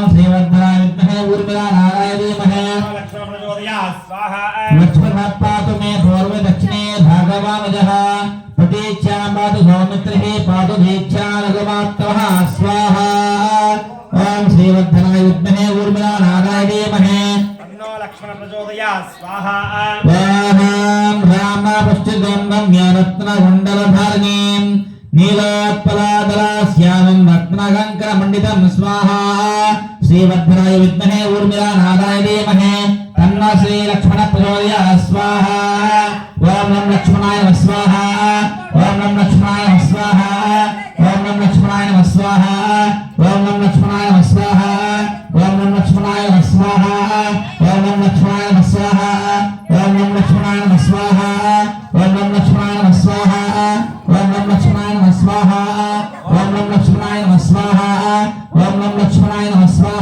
ओम श्रीवर्धनाय विद्महे ऊर्मिलानाराय धीमहि लक्ष्मण प्रचोदयात् स्वाहा लक्ष्मणः पातु मे पूर्वे दक्षिणे भागवामजः प्रतीच्यां पातु सौमित्रः पातु दीक्षा रघुमात्मः स्वाहा ओम श्रीवर्धनाय विद्महे ऊर्मिलानाराय धीमहि तन्नो लक्ष्मण प्रचोदयात् स्वाहा वाहं रामपुष्टिगन्धं ज्ञानरत्नकुण्डलधारिणीं नीलोत्पलादलास्यामं रत्नकङ्कणमण्डितं स्वाहा श्रीवर्धनाय विद्महे ऊर्मिलानादाय धीमहि तन्नो श्रीलक्ष्मणः प्रचोदयात् स्वाहा ओम नमः लक्ष्मणाय नमः स्वाहा ओम नमः लक्ष्मणाय नमः स्वाहा ओम नमः लक्ष्मणाय नमः स्वाहा ओम नमः लक्ष्मणाय नमः स्वाहा ओम नमः लक्ष्मणाय नमः स्वाहा ओम नमः लक्ष्मणाय नमः स्वाहा ओम नमः लक्ष्मणाय नमः स्वाहा ओम नमः लक्ष्मणाय नमः स्वाहा ओम नमः लक्ष्मणाय नमः स्वाहा ओम नमः लक्ष्मणाय नमः स्वाहा ओम नमः लक्ष्मणाय नमः स्वाहा